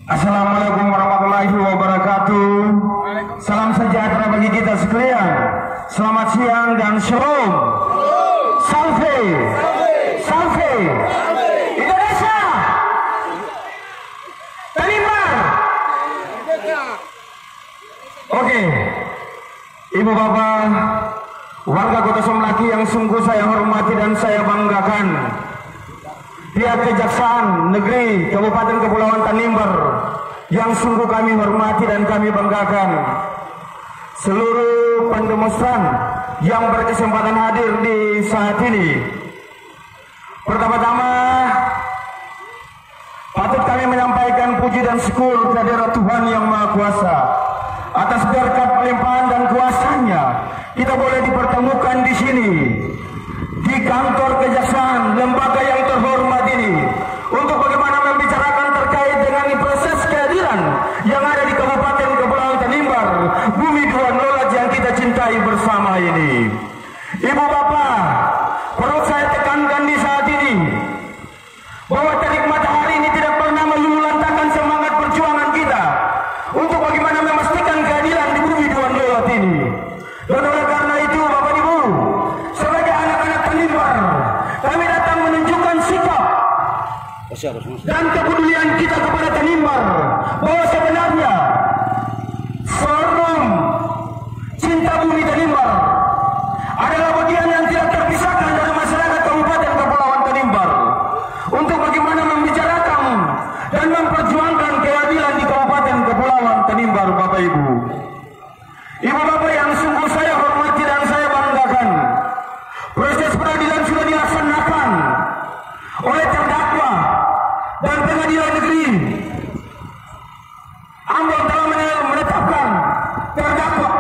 Assalamualaikum warahmatullahi wabarakatuh. Salam sejahtera bagi kita sekalian. Selamat siang dan shalom. Salve, salve, Indonesia. Tanimbar. Oke, Ibu Bapak, warga Kota Somlaki yang sungguh saya hormati dan saya banggakan. Pihak Kejaksaan Negeri Kabupaten Kepulauan Tanimbar yang sungguh kami hormati dan kami banggakan. Seluruh pendemonstran yang berkesempatan hadir di saat ini. Pertama-tama patut kami menyampaikan puji dan syukur kehadirat Tuhan Yang Maha Kuasa atas berkat pelimpahan dan kuasanya kita boleh dipertemukan di sini di kantor Kejaksaan lembaga yang terhormat ini untuk bagaimana membicarakan terkait dengan proses kehadiran yang ada di Kabupaten Kepulauan Tanimbar, bumi dua nolat yang kita cintai bersama ini. Ibu Bapak, perlu saya tekankan di saat ini bahwa terik matahari ini tidak pernah meluluh-lantakkan semangat perjuangan kita untuk bagaimana memastikan kehadiran di bumi dua nolat ini. Dan oleh karena itu Bapak Ibu, sebagai anak-anak Tanimbar, kami datang menunjukkan sikap dan kepedulian kita kepada Tanimbar bahwa sebenarnya forum cinta bumi Tanimbar adalah bagian yang tidak terpisahkan dari masyarakat Kabupaten Kepulauan Tanimbar untuk bagaimana membicarakan dan memperjuangkan keadilan di Kabupaten Kepulauan Tanimbar. Bapak Ibu, Ibu Bapak yang sungguh saya hormati dan saya banggakan, proses peradilan sudah dilaksanakan oleh terdakwa dan pengadilan negeri. Ambon telah menetapkan terdakwa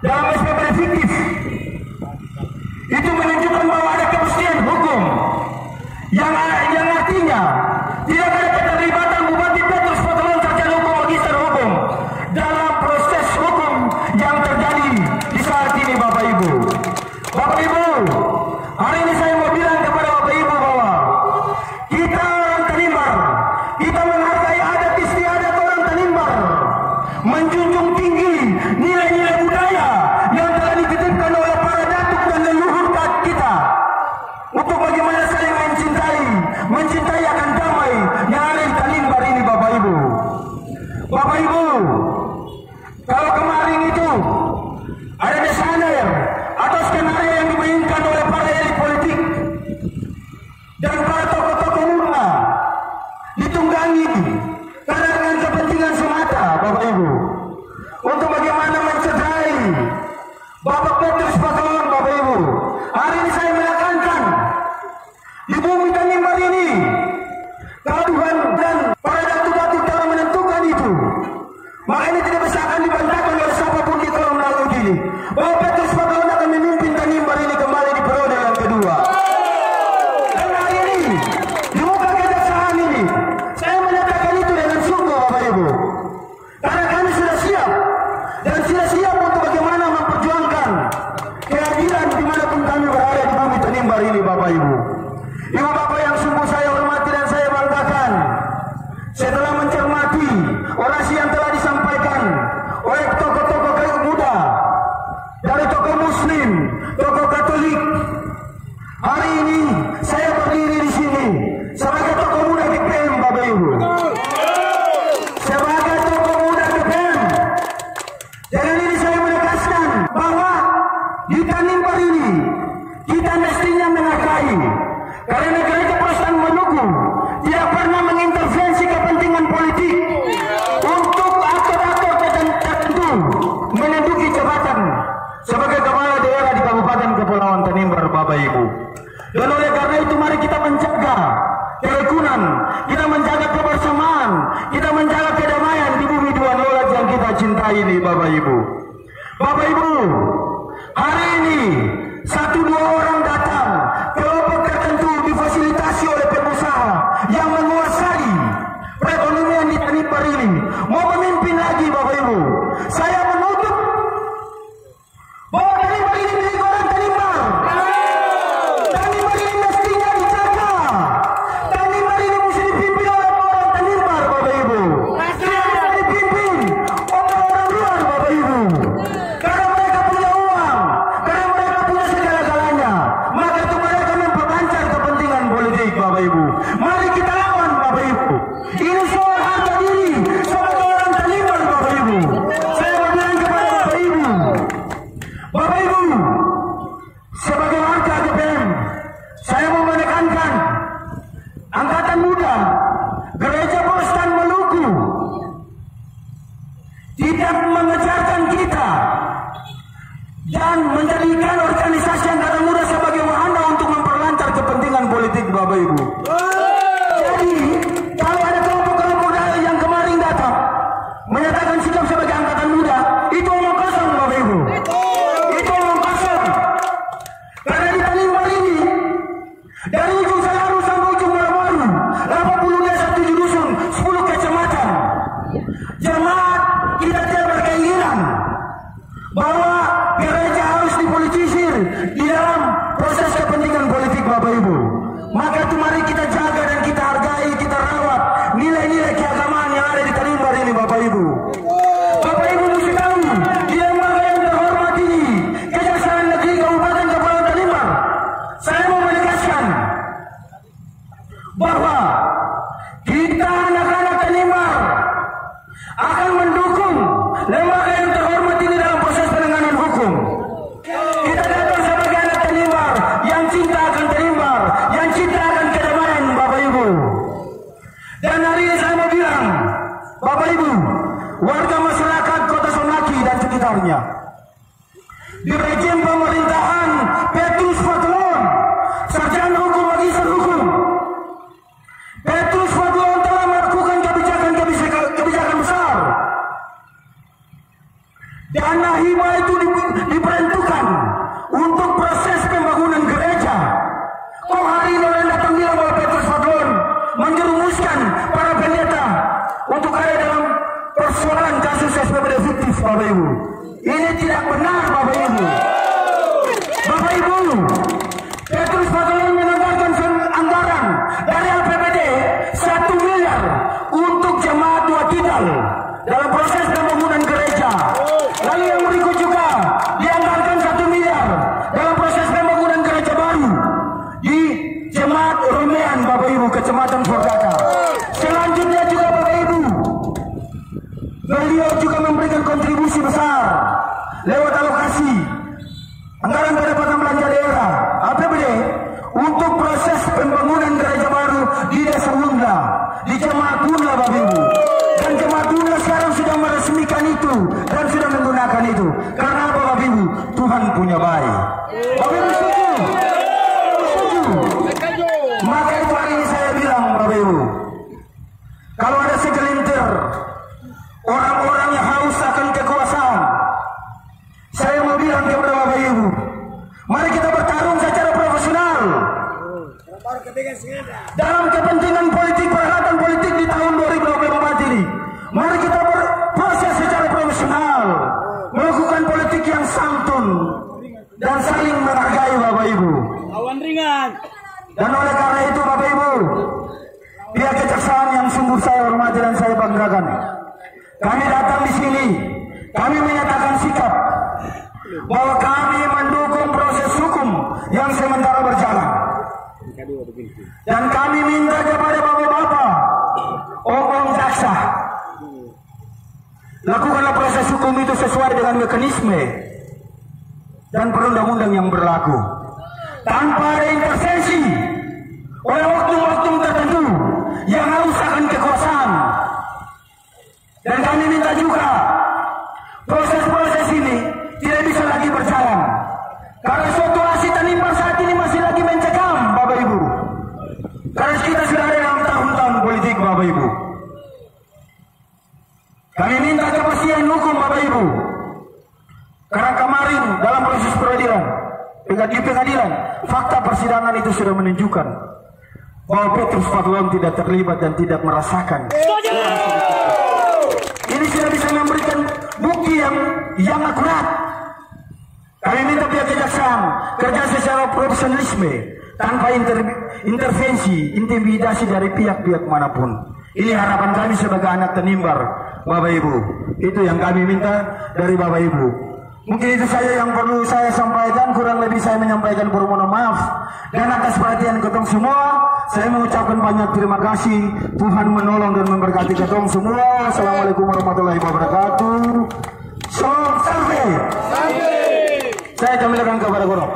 dalam SPP fiktif. Itu menunjukkan bahwa ada kepastian hukum yang artinya tidak ada keterlibatan Bupati Petrus Potongan sarjana hukum magister hukum dalam proses hukum yang terjadi di saat ini. Bapak Ibu, Bapak Ibu, hari ini saya mau bilang kepada Bapak Ibu bahwa kita orang Tanimbar, kita menghargai adat istiadat orang Tanimbar, menjunjung tinggi nilai-nilai budaya yang telah dititipkan oleh para datuk dan leluhur kita untuk bagaimana saling mencintai akan damai yang ada di Tanimbar ini. Bapak Ibu, Bapak Ibu, kalau kemarin itu ada desainer atau skenario yang dimainkan oleh para elit politik dan para tokoh-tokoh muda ditunggangi karena dengan kepentingan semata, Bapak Ibu, untuk bagaimana mencederai Bapak Petrus Potongan. Bapak Ibu, hari ini saya menekankan di bumi Tanimbar ini, kalau Tuhan dan para datuk-datuk telah menentukan itu, maka ini tidak bisa akan dibantahkan oleh siapapun di kolom laut ini bahwa Petrus Potongan akan memimpin Tanimbar ini kembali di periode yang kedua. Dan hari ini di muka Kejaksaan ini saya menyatakan itu dengan sungguh, Bapak Ibu, karena kami sudah siap dan sudah siap untuk bagaimana memperjuangkan kehadiran dimanapun kami berada di bumi Tanimbar ini. Bapak Ibu, Ibu Bapak yang sungguh saya hormati dan saya banggakan, setelah mencermati orasi yang telah disampaikan oleh tokoh-tokoh kaum muda dari tokoh Muslim, tokoh Katolik, hari ini saya berdiri di sini sebagai tokoh muda GPM. Bapak Ibu, sebagai tokoh muda GPM, dengan ini saya menegaskan bahwa di Tanimbar ini kita mestinya menghargai, karena gereja Protestan menunggu tidak pernah mengintervensi kepentingan politik untuk aktor-aktor tertentu menduduki jabatan sebagai kepala daerah di Kabupaten Kepulauan Tanimbar. Bapak Ibu, dan oleh karena itu mari kita menjaga kerukunan, kita menjaga kebersamaan, kita menjaga kedamaian di bumi dua nolat yang kita cintai ini. Bapak Ibu, Bapak Ibu, hari ini satu dua orang datang, kelompok tertentu difasilitasi oleh pengusaha yang menguasai perekonomian di Tanimbar ini mau memimpin lagi. Bapak Ibu, saya menutup bahwa Tanimbar ini milik orang Tanimbar. Tanimbar ini mestinya dijaga. Tanimbar ini mesti dipimpin oleh orang Tanimbar. Bapak Ibu, besarnya. Di rejim pemerintahan Petrus Fadlon, sarjana hukum, magister hukum, Petrus Fadlon telah melakukan kebijakan besar. Dana hibah itu diperuntukkan untuk proses pembangunan gereja. Kok hari ini orang datang bilang bahwa Petrus Fadlon menjerumuskan para pendeta untuk ada dalam persoalan kasus SPBD fiktif, Bapak Ibu. Ini tidak benar, Bapak Ibu. Bapak Ibu, Petrus Fadlon mengeluarkan anggaran dari APBD 1 miliar untuk jemaat dua kidal dalam proses pembangunan gereja. Lalu yang berikut juga dianggarkan 1 miliar dalam proses pembangunan gereja baru di jemaat Romean, Bapak Ibu, Kecamatan Forgaka. Selanjutnya juga Bapak Ibu, beliau juga memberikan kontribusi besar lewat alokasi anggaran pendapatan belanja daerah APBD untuk proses pembangunan gereja baru di Desa Wunda, di Jemaat Wunda, Bapak Ibu. Dan Jemaat Wunda sekarang sudah meresmikan itu dan sudah menggunakan itu. Karena apa, Bapak Ibu? Tuhan punya baik. Bapak Ibu setuju? Setuju. Maka itu hari ini saya bilang, Bapak Ibu, kalau ada segelintir orang-orang yang haus akan kekuasaan, saya mau bilang kepada Bapak Ibu, mari kita bertarung secara profesional dalam kepentingan politik, perhelatan politik di tahun 2024 ini. Mari kita berproses secara profesional, melakukan politik yang santun dan saling menghargai, Bapak Ibu. Lawan ringan. Dan oleh karena itu, Bapak Ibu, pihak kejaksaan yang sungguh saya hormati dan saya banggakan, kami datang di sini, kami menyatakan sikap bahwa kami mendukung proses hukum yang sementara berjalan. Dan kami minta kepada bapak-bapak, om-om jaksa, lakukanlah proses hukum itu sesuai dengan mekanisme dan perundang-undang yang berlaku, tanpa ada intervensi oleh oknum-oknum tertentu yang haus akan kekuasaan. Dan kami minta juga proses-proses ini tidak bisa lagi berjalan karena situasi Tanimbar saat ini masih lagi mencekam, Bapak Ibu. Karena kita sudah ada dalam tahun-tahun politik, Bapak Ibu. Kami minta kepastian hukum, Bapak Ibu. Karena kemarin dalam proses peradilan, di pengadilan, fakta persidangan itu sudah menunjukkan bahwa Petrus Fadlon tidak terlibat dan tidak merasakan. Ini sudah bisa memberikan bukti yang akurat. Kami minta pihak kejaksaan kerja secara profesionalisme tanpa intervensi, intimidasi dari pihak-pihak manapun. Ini harapan kami sebagai anak Tanimbar, Bapak Ibu. Itu yang kami minta dari Bapak Ibu. Mungkin itu saja yang perlu saya sampaikan. Kurang lebih saya menyampaikan permohonan maaf. Dan atas perhatian ketong semua, saya mengucapkan banyak terima kasih. Tuhan menolong dan memberkati ketong semua. Assalamualaikum warahmatullahi wabarakatuh. Shalom, sampai. Saya kembalikan kepada Guru.